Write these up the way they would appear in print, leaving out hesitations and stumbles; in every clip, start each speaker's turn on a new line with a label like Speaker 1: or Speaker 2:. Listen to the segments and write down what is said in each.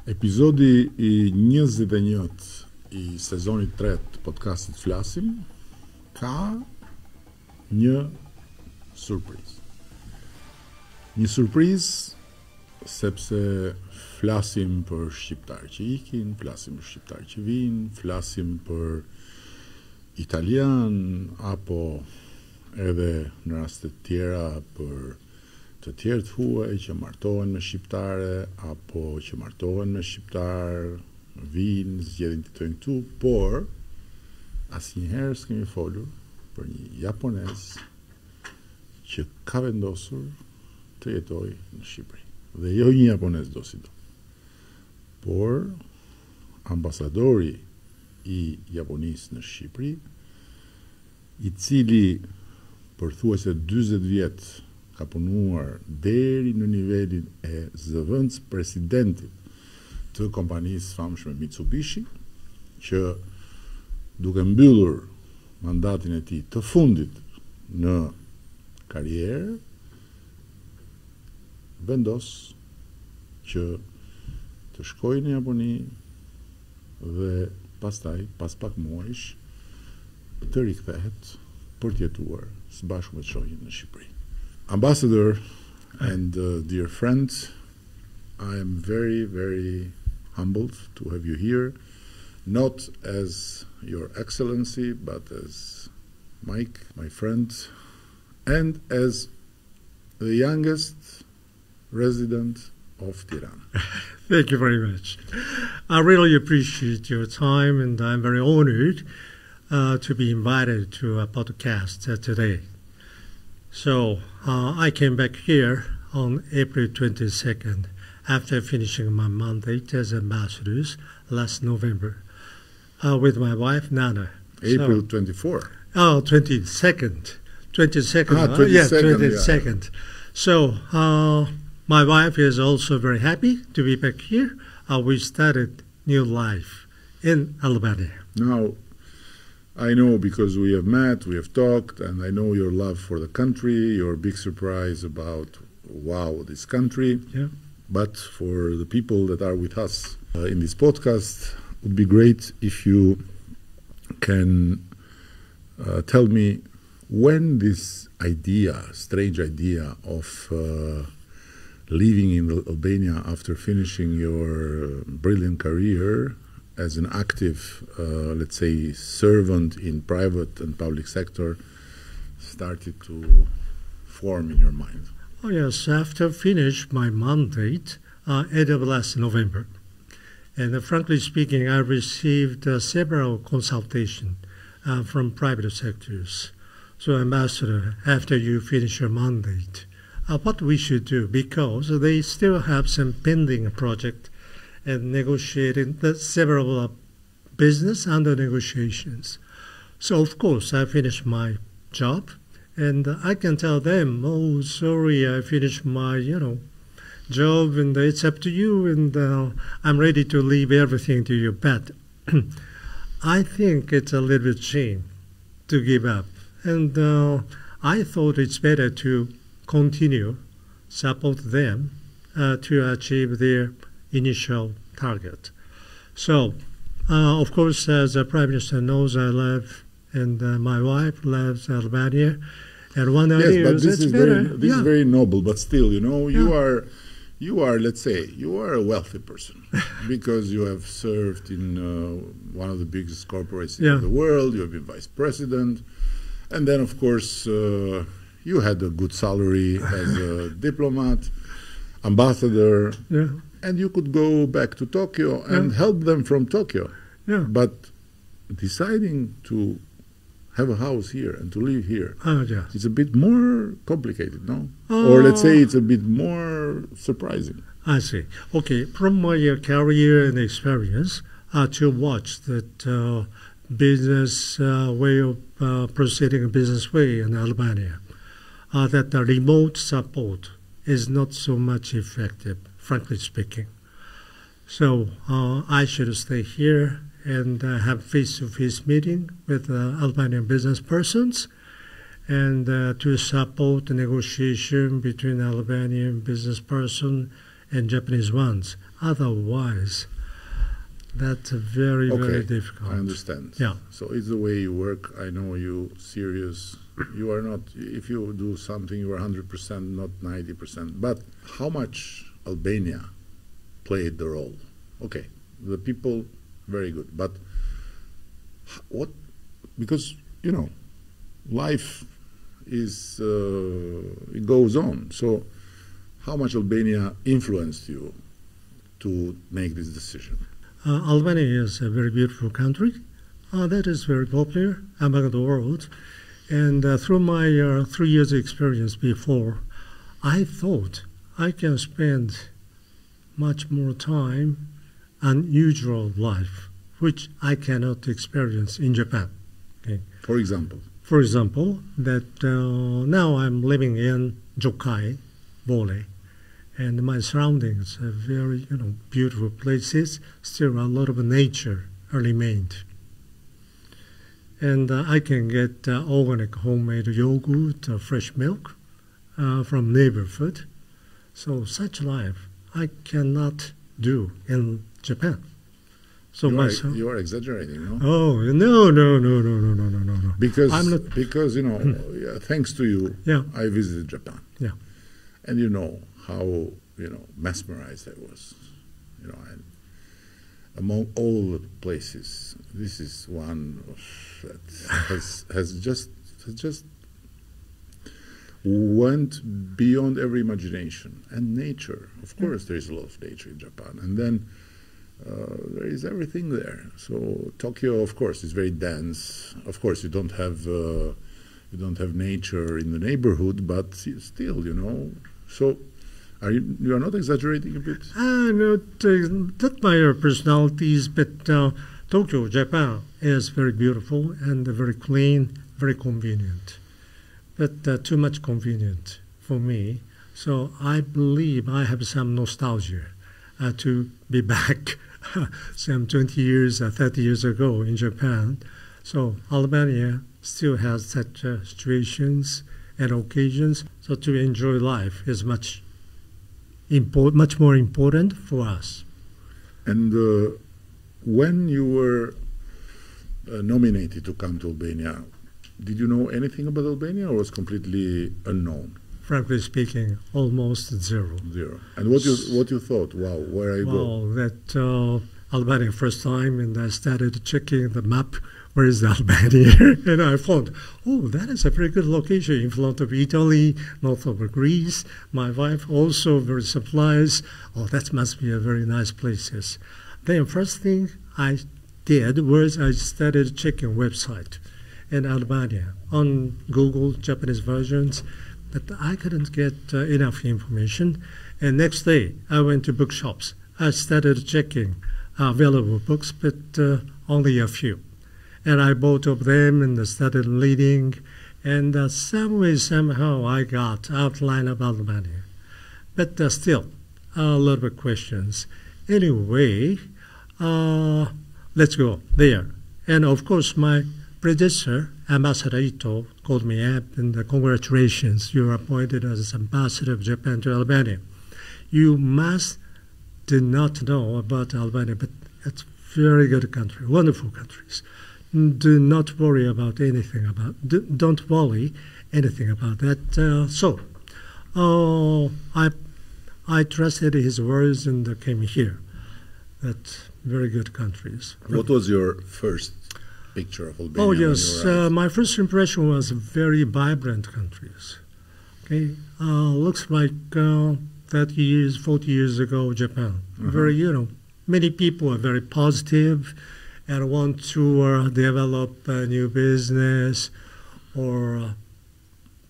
Speaker 1: Epizodi I 21 I sezonit 3 të podcastit Flasim ka një surprizë. Një surprizë sepse flasim për shqiptarë që ikin, flasim për shqiptarë që vinë, flasim për italian apo edhe në raste të tjera për të tjerë të huaj që martohen me shqiptare apo që martohen me shqiptar, vinë, zgjedhin të jetojnë këtu, por asnjëherë s'kemi folur për një japonez që ka vendosur të jetojë në Shqipëri. Dhe jo një japonez do si do, por ambasadori I Japonisë në Shqipëri, I cili përthuajse 40 vjet ka punuar deri në nivelin e zëvendës presidentit të kompanisë famshme Mitsubishi, që duke mbyllur mandatin e tij të fundit në karrierë, vendos që të shkojë në Japoni dhe pastaj, pas pak muajsh, të rikthehet për të jetuar së bashku me shoqin në Shqipëri. Ambassador and dear friends, I am very, very humbled to have you here, not as Your Excellency, but as Mike, my friend, and as the youngest resident of Tirana.
Speaker 2: Thank you very much. I really appreciate your time, and I'm very honored to be invited to a podcast today. So I came back here on April 22nd after finishing my mandate as ambassadors last November with my wife, Nana.
Speaker 1: April 24.
Speaker 2: Oh, 22nd. 22nd.
Speaker 1: Ah, 22nd,
Speaker 2: yeah, 22nd. Yeah. So my wife is also very happy to be back here. We started new life in Albania.
Speaker 1: Now, I know because we have met, we have talked, and I know your love for the country, your big surprise about, wow, this country.
Speaker 2: Yeah.
Speaker 1: But for the people that are with us in this podcast, it would be great if you can tell me when this idea, strange idea of living in Albania after finishing your brilliant career as an active, let's say, servant in private and public sector started to form in your mind?
Speaker 2: Oh yes, after finished my mandate end of last November. And frankly speaking, I received several consultations from private sectors. So Ambassador, after you finish your mandate, what we should do, because they still have some pending project and negotiating several business under negotiations. So of course I finished my job, and I can tell them, oh, sorry, I finished my, job, and it's up to you, and I'm ready to leave everything to you. But I think it's a little bit shame to give up, and I thought it's better to continue support them to achieve their initial target. So, of course, as the Prime Minister knows, I live, and my wife lives in Albania, and one idea
Speaker 1: yes, but this is
Speaker 2: better.
Speaker 1: This is very noble. But still, you are, let's say, you are a wealthy person because you have served in one of the biggest corporations in the world. You have been vice president, and then, of course, you had a good salary as a diplomat, ambassador.
Speaker 2: Yeah.
Speaker 1: And you could go back to Tokyo and help them from Tokyo.
Speaker 2: Yeah.
Speaker 1: But deciding to have a house here and to live here, it's a bit more complicated, no? Or let's say it's a bit more surprising.
Speaker 2: I see. Okay, from my career and experience, to watch that business way of proceeding a business way in Albania, that the remote support is not so much effective, frankly speaking. So I should stay here and have face-to-face meeting with Albanian business persons and to support the negotiation between Albanian business person and Japanese ones. Otherwise, that's very, very difficult.
Speaker 1: I understand.
Speaker 2: Yeah.
Speaker 1: So it's the way you work. I know you serious. You are not, if you do something, you are 100%, not 90%. But how much Albania played the role? Okay, the people, very good. But what, because, you know, life is, it goes on. So how much Albania influenced you to make this decision?
Speaker 2: Albania is a very beautiful country that is very popular among the world. And through my 3 years experience before, I thought I can spend much more time on usual life, which I cannot experience in Japan. Okay.
Speaker 1: For example?
Speaker 2: For example, that now I'm living in Jokai, Bole, and my surroundings are very, beautiful places. Still a lot of nature remained. And I can get organic homemade yogurt, fresh milk from neighborhood. So such life I cannot do in Japan. So
Speaker 1: you are exaggerating, no?
Speaker 2: Oh no.
Speaker 1: Because
Speaker 2: I'm not,
Speaker 1: because thanks to you,
Speaker 2: yeah.
Speaker 1: I visited Japan.
Speaker 2: Yeah.
Speaker 1: And you know how mesmerized I was. And among all the places, this is one that has just went beyond every imagination. And nature, of course, there is a lot of nature in Japan, and then there is everything there. So Tokyo, of course, is very dense. Of course, you don't have nature in the neighborhood, but still, So, you are not exaggerating a bit?
Speaker 2: Not my personalities, but Tokyo, Japan, is very beautiful and very clean, very convenient. But too much convenient for me. So I believe I have some nostalgia to be back some 20 years, 30 years ago in Japan. So Albania still has such situations and occasions. So to enjoy life is much more important for us.
Speaker 1: And when you were nominated to come to Albania, did you know anything about Albania, or was completely unknown?
Speaker 2: Frankly speaking, almost zero.
Speaker 1: Zero. And what you thought? Wow, where I go?
Speaker 2: Well, that Albania first time, and I started checking the map. Where is Albania? And I found, that is a very good location in front of Italy, north of Greece. My wife also very surprised. That must be a very nice places. Then first thing I did was I started checking website in Albania on Google Japanese versions, but I couldn't get enough information. And next day I went to bookshops. I started checking available books, but only a few. And I bought of them and started reading, and somehow I got outline of Albania. But still, a lot of questions. Anyway, let's go there. And of course, my predecessor, Ambassador Ito, called me up and congratulations, you are appointed as Ambassador of Japan to Albania. You did not know about Albania, but it's a very good country, wonderful countries. Do not worry about anything don't worry anything about that. So I trusted his words and came here. That's very good countries.
Speaker 1: What was your first picture of Albania?
Speaker 2: Oh yes, my first impression was very vibrant countries. Okay, looks like 30 years, 40 years ago, Japan. Very, many people are very positive and want to develop a new business or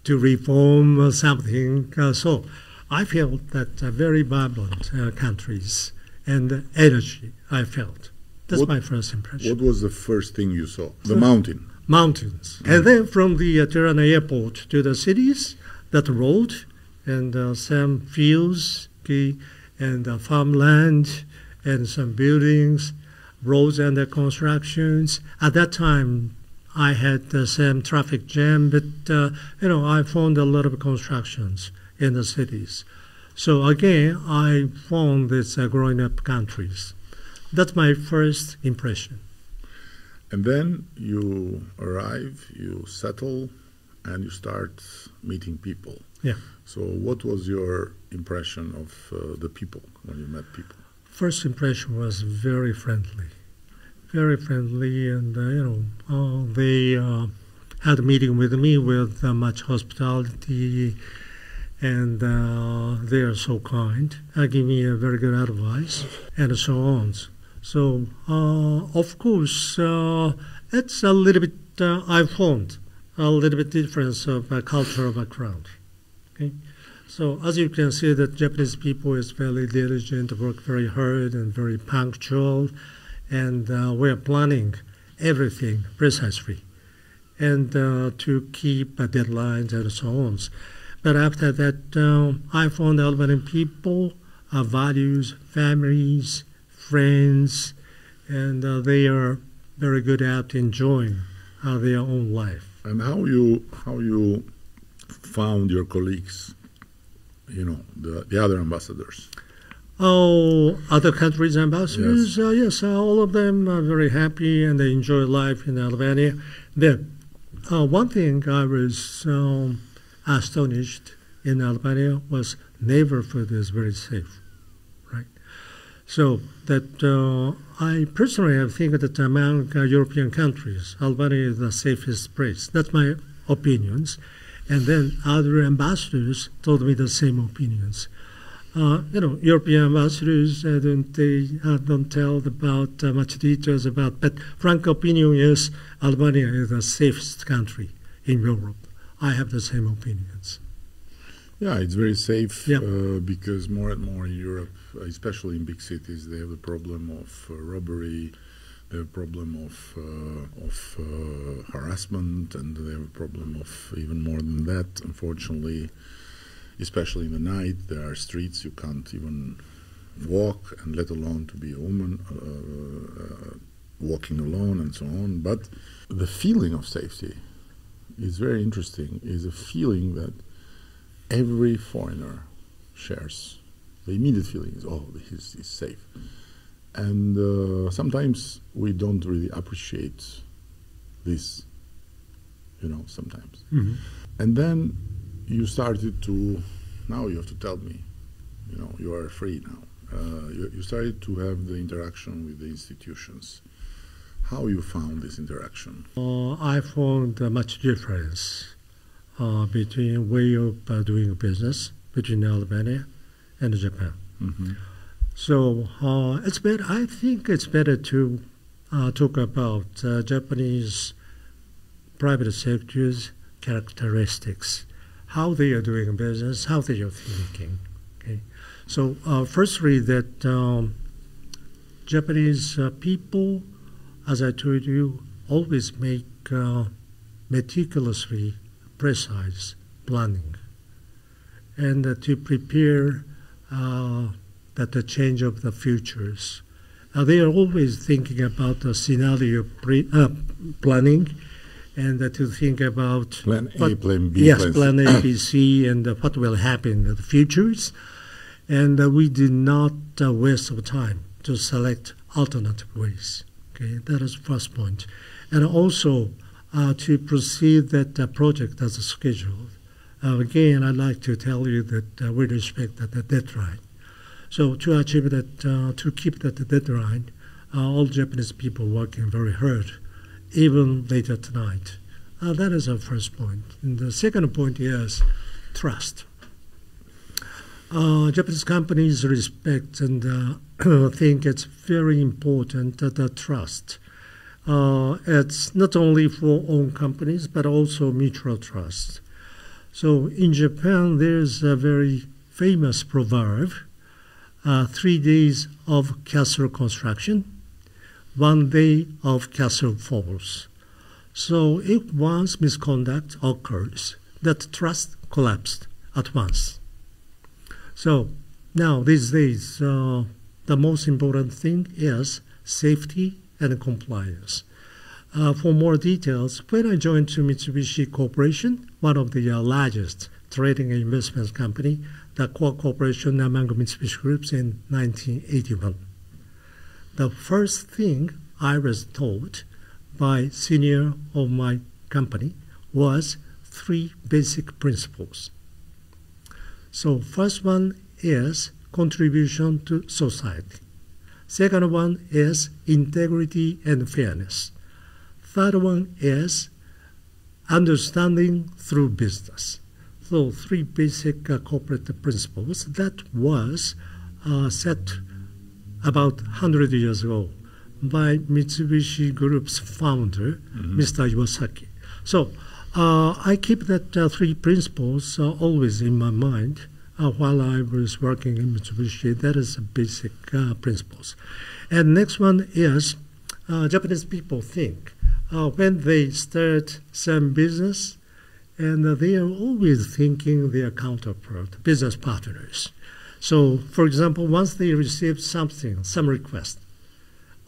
Speaker 2: to reform something. So I felt that very vibrant countries and energy I felt. That's my first impression.
Speaker 1: What was the first thing you saw? The mountain?
Speaker 2: Mountains. And then from the Tirana airport to the cities, that road and some fields and farmland and some buildings, roads and the constructions. At that time, I had some traffic jam, but I found a lot of constructions in the cities. So again, I found this growing up countries. That's my first impression.
Speaker 1: And then you arrive, you settle, and you start meeting people.
Speaker 2: Yeah.
Speaker 1: So what was your impression of the people when you met people?
Speaker 2: First impression was very friendly, and they had a meeting with me with much hospitality, and they are so kind. Give me a very good advice, and so on. So of course, it's a little bit. I found a little bit difference of cultural background. Okay, so as you can see, that Japanese people is very diligent, work very hard, and very punctual, and we're planning everything precisely, and to keep deadlines and so on. But after that, I found Albanian people values families, friends, and they are very good at enjoying their own life.
Speaker 1: And how you found your colleagues, the other ambassadors?
Speaker 2: Oh, other countries' ambassadors?
Speaker 1: Yes.
Speaker 2: Yes, all of them are very happy and they enjoy life in Albania. Then, one thing I was astonished in Albania was neighborhood is very safe, right? So that I personally think that among European countries, Albania is the safest place. That's my opinions. And then other ambassadors told me the same opinions. European ambassadors don't tell about much details about, but frank opinion is Albania is the safest country in Europe. I have the same opinions.
Speaker 1: Yeah, it's very safe
Speaker 2: Yeah.
Speaker 1: Because more and more in Europe, especially in big cities, they have the problem of robbery, they have a problem of harassment, and they have a problem of even more than that, unfortunately. Especially in the night, there are streets you can't even walk, and let alone to be a woman walking alone and so on. But the feeling of safety is very interesting, is a feeling that every foreigner shares. The immediate feeling is, oh, he's safe. And sometimes we don't really appreciate this, sometimes.
Speaker 2: Mm-hmm.
Speaker 1: And then you started to, now you have to tell me, you are free now. You started to have the interaction with the institutions. How you found this interaction?
Speaker 2: I found much difference between way of doing business between Albania and Japan.
Speaker 1: Mm-hmm.
Speaker 2: So it's better. I think it's better to talk about Japanese private sector's characteristics, how they are doing business, how they are thinking. Okay, so firstly, that Japanese people, as I told you, always make meticulously precise planning, and to prepare that the change of the futures. They are always thinking about the scenario planning, and to think about
Speaker 1: Plan A, Plan B.
Speaker 2: Yes, Plan A, B, C, and what will happen in the futures. And we did not waste of time to select alternative ways. Okay, that is the first point. And also to proceed that project as scheduled. Again, I'd like to tell you that we respect that deadline. So to achieve that, to keep that deadline, all Japanese people working very hard, even late at night. That is our first point. And the second point is trust. Japanese companies respect and think it's very important that trust. It's not only for own companies, but also mutual trust. So in Japan, there's a very famous proverb, 3 days of castle construction, 1 day of castle falls. So if once misconduct occurs, that trust collapsed at once. So now these days, the most important thing is safety and compliance. For more details, when I joined to Mitsubishi Corporation, one of the largest trading and investment company, the cooperation among Mitsubishi groups in 1981. The first thing I was told by senior of my company was 3 basic principles. So first one is contribution to society. Second one is integrity and fairness. Third one is understanding through business. So 3 basic corporate principles that was set about 100 years ago by Mitsubishi Group's founder, Mr. Iwasaki. So I keep that 3 principles always in my mind while I was working in Mitsubishi. That is the basic principles. And next one is Japanese people think when they start some business, and they are always thinking their counterpart, business partners. So, for example, once they receive something, some request,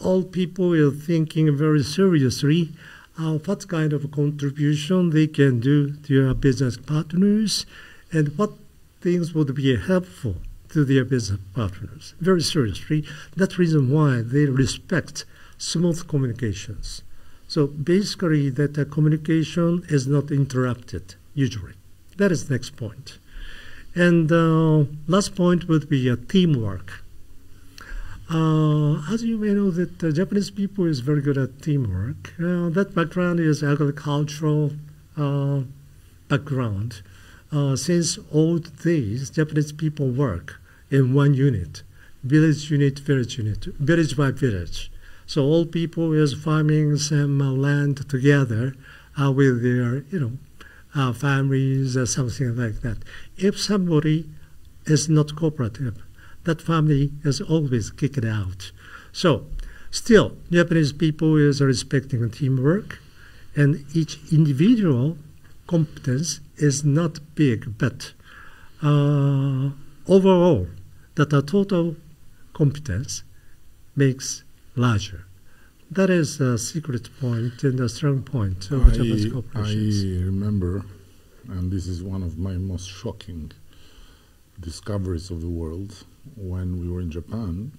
Speaker 2: all people are thinking very seriously what kind of contribution they can do to their business partners and what things would be helpful to their business partners. Very seriously. That's the reason why they respect smooth communications. So basically that the communication is not interrupted, usually. That is the next point. And last point would be teamwork. As you may know, that Japanese people is very good at teamwork. That background is agricultural background. Since old days, Japanese people work in one unit, village unit, village by village. So all people is farming some land together with their, families or something like that. If somebody is not cooperative, that family is always kicked out. So still, Japanese people is respecting teamwork, and each individual competence is not big, but overall, that the total competence makes larger. That is a secret point and a strong point of Japanese corporations.
Speaker 1: I remember, and this is one of my most shocking discoveries of the world, when we were in Japan,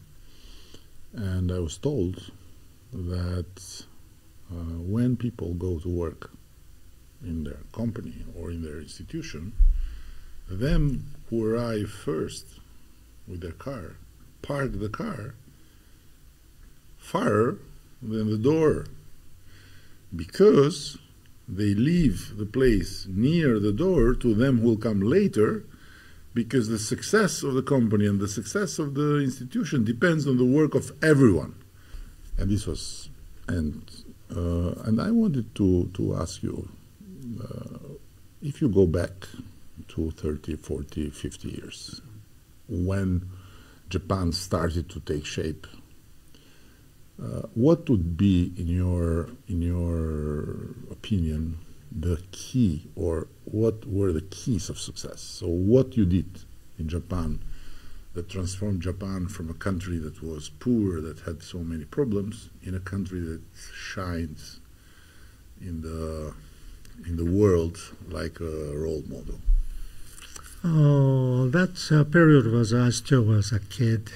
Speaker 1: and I was told that when people go to work in their company or in their institution, them who arrive first with their car, park the car farther than the door, because they leave the place near the door to them who will come later, because the success of the company and the success of the institution depends on the work of everyone. And this was, and I wanted to ask you, if you go back to 30, 40, 50 years, when Japan started to take shape, what would be, in your opinion, the key, or what were the keys of success? So what you did in Japan that transformed Japan from a country that was poor, that had so many problems, in a country that shines in the world like a role model?
Speaker 2: That period was, I still was a kid,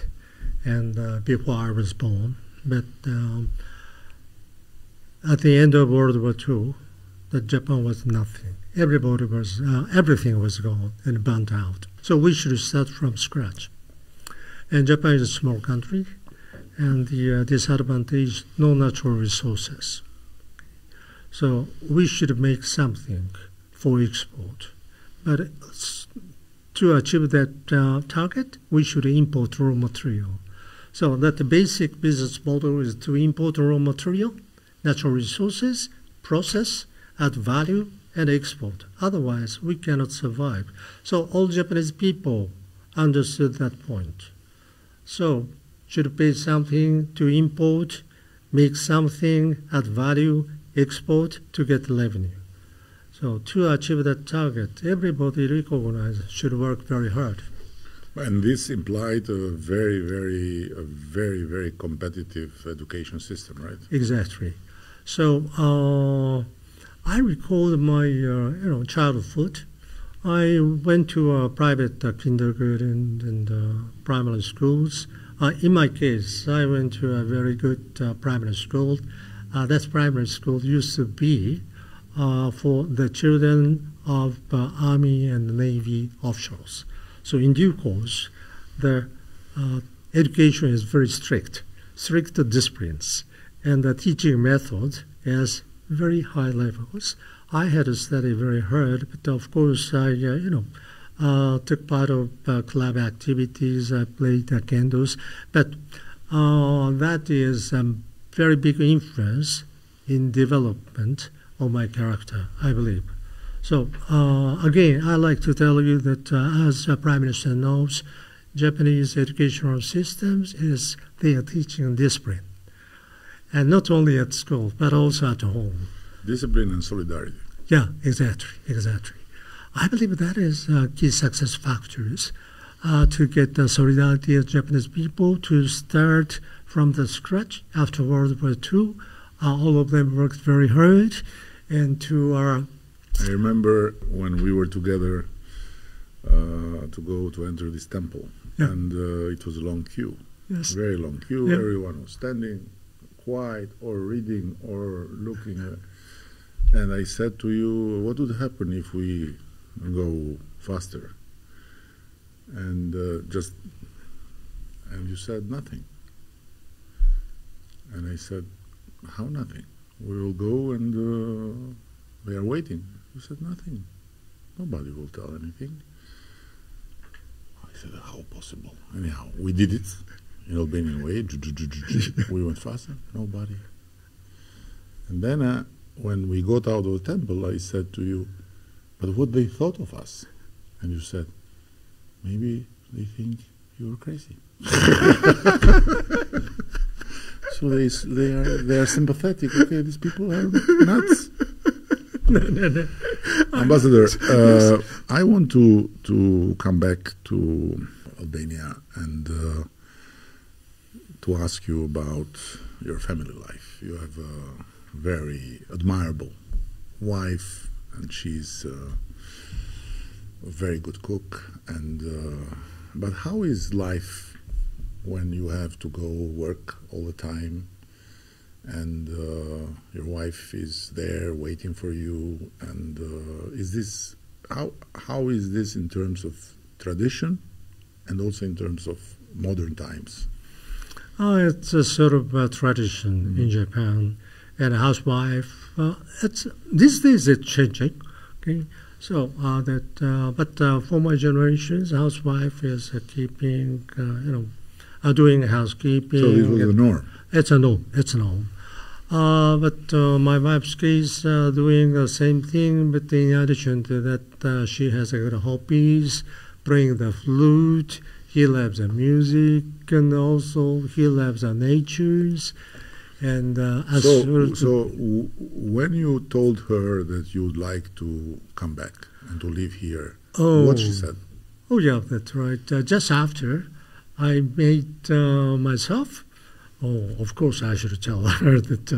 Speaker 2: and before I was born. But at the end of World War II, that Japan was nothing. Everybody was, everything was gone and burnt out. So we should start from scratch. And Japan is a small country, and the disadvantage, no natural resources. So we should make something for export. But to achieve that target, we should import raw material. So that the basic business model is to import raw material, natural resources, process, add value, and export. Otherwise, we cannot survive. So all Japanese people understood that point. So should pay something to import, make something, add value, export to get revenue. So to achieve that target, everybody recognizes should work very hard.
Speaker 1: And this implied a very competitive education system, right?
Speaker 2: Exactly. So I recall my childhood. I went to a private kindergarten and primary schools. In my case, I went to a very good primary school. That primary school used to be for the children of Army and Navy officials. So in due course, the education is very strict disciplines, and the teaching method is very high levels. I had to study very hard, but of course I, took part of club activities. I played candles, but that is a very big influence in development of my character, I believe. So again, I like to tell you that as Prime Minister knows, Japanese educational systems is their teaching discipline, and not only at school but also at home.
Speaker 1: Discipline and solidarity.
Speaker 2: Yeah, exactly. I believe that is key success factors to get the solidarity of Japanese people to start from the scratch after World War II. All of them worked very hard, and to our...
Speaker 1: I remember when we were together to enter this temple,
Speaker 2: Yeah.
Speaker 1: and it was a long queue,
Speaker 2: Yes.
Speaker 1: very long queue.
Speaker 2: Yeah.
Speaker 1: Everyone was standing, quiet, or reading, or looking at. And I said to you, what would happen if we go faster? And and you said nothing. And I said, how nothing? We will go and they are waiting. You said nothing. Nobody will tell anything. I said, how possible? Anyhow, we did it in Albanian way. We went faster. Nobody. And then when we got out of the temple, I said to you, but what they thought of us? And you said, maybe they think you were crazy. So they are sympathetic. Okay, these people are nuts.
Speaker 2: No.
Speaker 1: Ambassador, I want to come back to Albania and to ask you about your family life. You have a very admirable wife, and she's a very good cook. And but how is life when you have to go work all the time, and your wife is there waiting for you? And is this how is this in terms of tradition, and also in terms of modern times?
Speaker 2: It's a sort of tradition in Japan. And a housewife, these days it's changing. Okay, so but for my generations, housewife is keeping, doing housekeeping.
Speaker 1: So this was the norm.
Speaker 2: It's a norm. It's a norm. But my wife's case, doing the same thing, but in addition to that, she has good hobbies, playing the flute. He loves the music, and also he loves the natures. And
Speaker 1: so when you told her that you would like to come back and to live here, what she said?
Speaker 2: Oh yeah, that's right. Just after I made myself, of course I should tell her that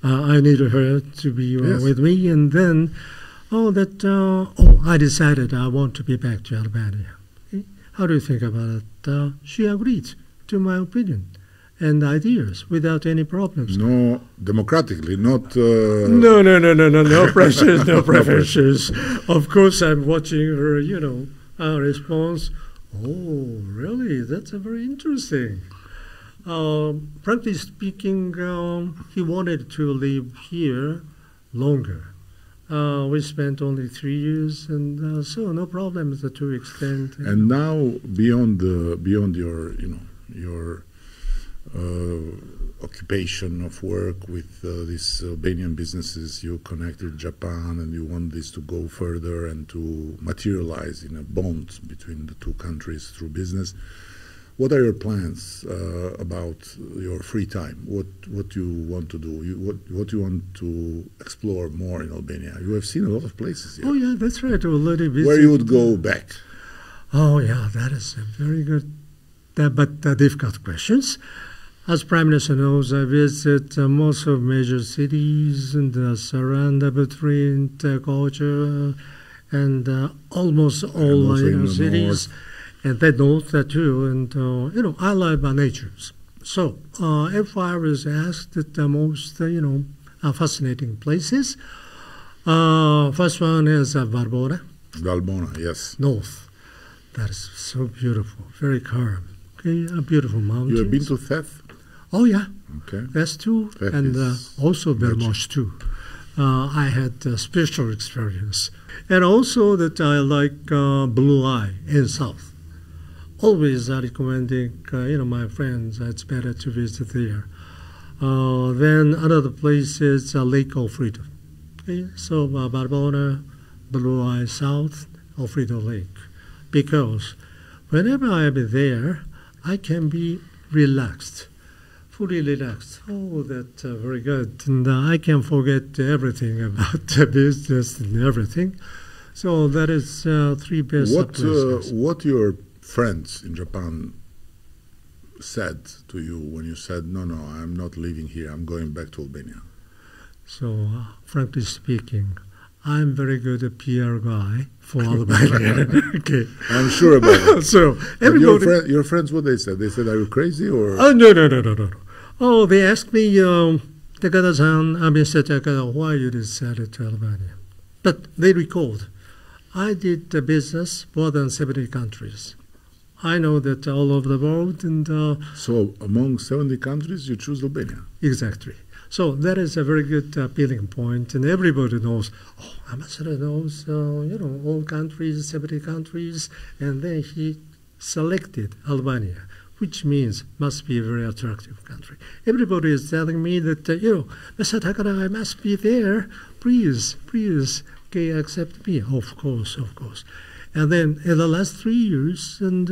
Speaker 2: I needed her to be with me, and then I decided I want to be back to Albania. Okay? How do you think about it? She agreed to my opinion and ideas without any problems.
Speaker 1: No, democratically, not...
Speaker 2: No pressures, no pressures. Of course, I'm watching her, response. Oh, really? That's a very interesting. Frankly speaking, he wanted to live here longer. We spent only 3 years, and so no problems to extend.
Speaker 1: And now, beyond your, your occupation of work with these Albanian businesses, you connected Japan, and you want this to go further and to materialize in a bond between the two countries through business. What are your plans about your free time? What you want to do? What you want to explore more in Albania? You have seen a lot of places here.
Speaker 2: Oh yeah, that's right. Already visited.
Speaker 1: Where you would go back?
Speaker 2: Oh yeah, that is a very good, but difficult questions. As Prime Minister knows, I visit most of major cities and surround between culture and almost all cities, and the north too. And I love nature. So if I was asked the most fascinating places, first one is Valbona.
Speaker 1: Valbona, yes.
Speaker 2: North. That is so beautiful, very calm. Okay, a beautiful mountain.
Speaker 1: You have been to Theth?
Speaker 2: Oh yeah.
Speaker 1: Okay.
Speaker 2: That's too,
Speaker 1: Theth
Speaker 2: and also Vermont too. I had a special experience, and also that I like Blue Eye in South. Always recommending, my friends, it's better to visit there. Then another place is Lake Alfredo. Okay? So Valbona, Blue Eye South, Alfredo Lake. Because whenever I am there, I can be relaxed, fully relaxed. Oh, that's very good. And I can forget everything about the business and everything. So that is three best places.
Speaker 1: What your friends in Japan said to you when you said, no, I'm not leaving here, I'm going back to Albania?
Speaker 2: So, frankly speaking, I'm very good at PR guy for Albania. Okay.
Speaker 1: I'm sure about it.
Speaker 2: So, everybody...
Speaker 1: Your friends, what they said? They said, are you crazy? Or?
Speaker 2: Oh, no. Oh, they asked me, Takada-san, Mr. Takada, why you decided to Albania? But they recalled, I did the business more than 70 countries. I know that all over the world. And
Speaker 1: so among 70 countries, you choose Albania?
Speaker 2: Exactly. So that is a very good appealing point, and everybody knows, Ambassador knows, all countries, 70 countries, and then he selected Albania, which means must be a very attractive country. Everybody is telling me that, Mr. Takada, I must be there. Please, okay, accept me. Of course. And then in the last 3 years, and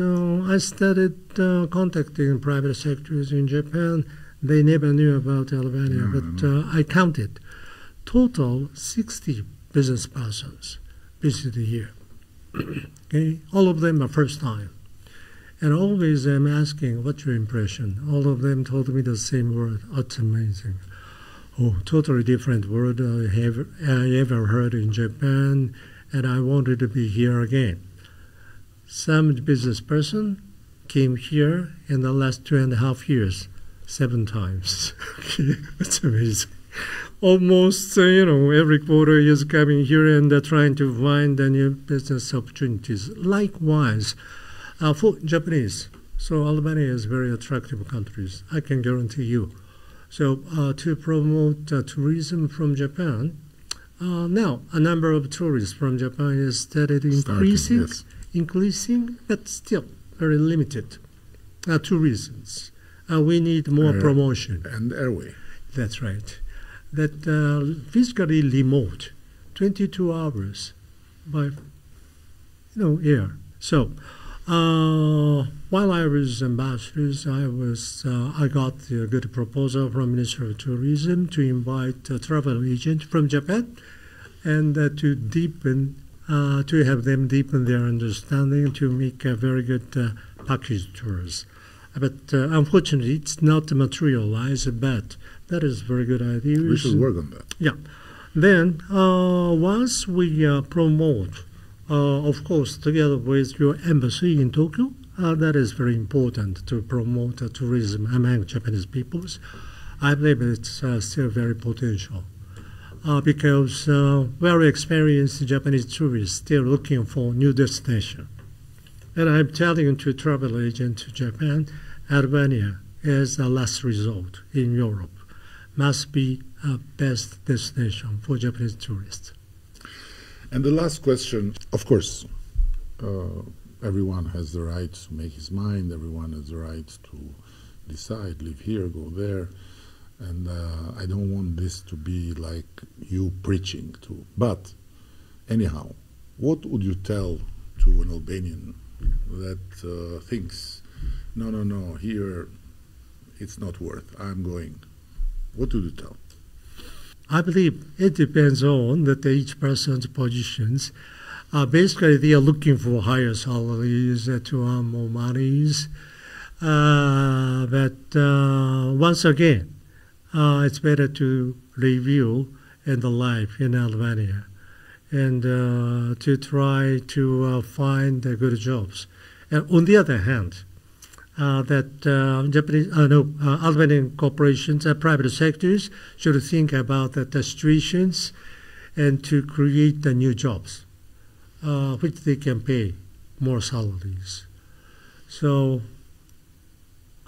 Speaker 2: I started contacting private sectors in Japan. They never knew about Albania, but I counted. Total 60 business persons visited here. Okay, all of them are first time. And always I'm asking, what's your impression? All of them told me the same word. It's amazing. Oh, totally different word I ever heard in Japan, and I wanted to be here again. Some business person came here in the last 2.5 years, 7 times. It's amazing. Almost, every quarter he is coming here and trying to find new business opportunities. Likewise, for Japanese. So Albania is very attractive country, I can guarantee you. So to promote tourism from Japan, now a number of tourists from Japan is started increasing, but still very limited. 2 reasons. We need more promotion.
Speaker 1: And airway.
Speaker 2: That's right. That physically remote, 22 hours by air. So while I was ambassador, I got a good proposal from Minister of Tourism to invite a travel agent from Japan and to have them deepen their understanding to make a very good package tours. But unfortunately, it's not materialized, but that is a very good idea.
Speaker 1: We should work on that.
Speaker 2: Yeah. Then once we promote, of course, together with your embassy in Tokyo, that is very important to promote tourism among Japanese peoples. I believe it's still very potential because very experienced Japanese tourists still looking for new destination. And I'm telling to travel agent to Japan, Albania is the last resort in Europe. Must be a best destination for Japanese tourists.
Speaker 1: And the last question, of course, everyone has the right to make his mind, everyone has the right to decide, live here, go there, and I don't want this to be like you preaching to. But anyhow, what would you tell to an Albanian that thinks, no, here it's not worth, I'm going? What would you tell?
Speaker 2: I believe it depends on that each person's positions. Basically, they are looking for higher salaries to earn more monies. But once again, it's better to review in the life in Albania. and to try to find good jobs. And on the other hand, Albanian corporations and private sectors should think about the situations and to create the new jobs, which they can pay more salaries. So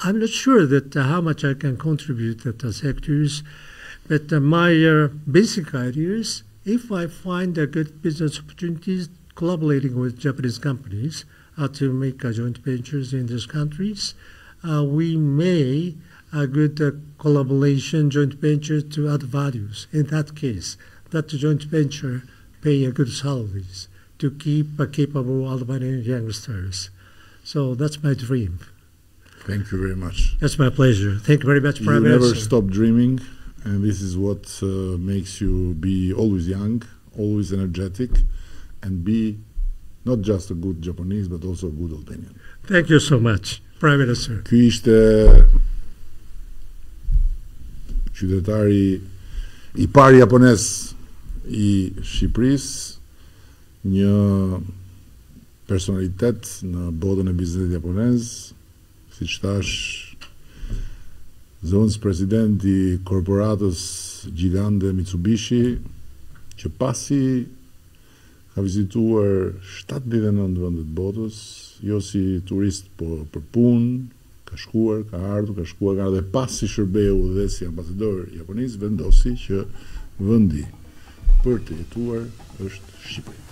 Speaker 2: I'm not sure that how much I can contribute to the sectors, but my basic idea is if I find good business opportunities collaborating with Japanese companies to make joint ventures in these countries, we may a good collaboration joint venture to add values. In that case, that joint venture pay good salaries to keep capable Albanian youngsters. So that's my dream.
Speaker 1: Thank you very much.
Speaker 2: That's my pleasure. Thank you very much, Prime Minister.
Speaker 1: You never stop dreaming, and this is what makes you be always young, always energetic, and be not just a good Japanese, but also a good Albanian.
Speaker 2: Thank you so much, Prime Minister.
Speaker 1: Ky ishte qytetari I parë japonez I Shqipërisë, një personalitet në botën e biznesit japonez, siç thash, zonës president I korporatës gjigande Mitsubishi, që pasi ka vizituar 79 vendet botës, jo si turist, po për punë, ka shkuar, ka ardhur, ka dhe pasi shërbeu dhe si ambasador japonez, vendosi që vendi për të jetuar është Shqipëri.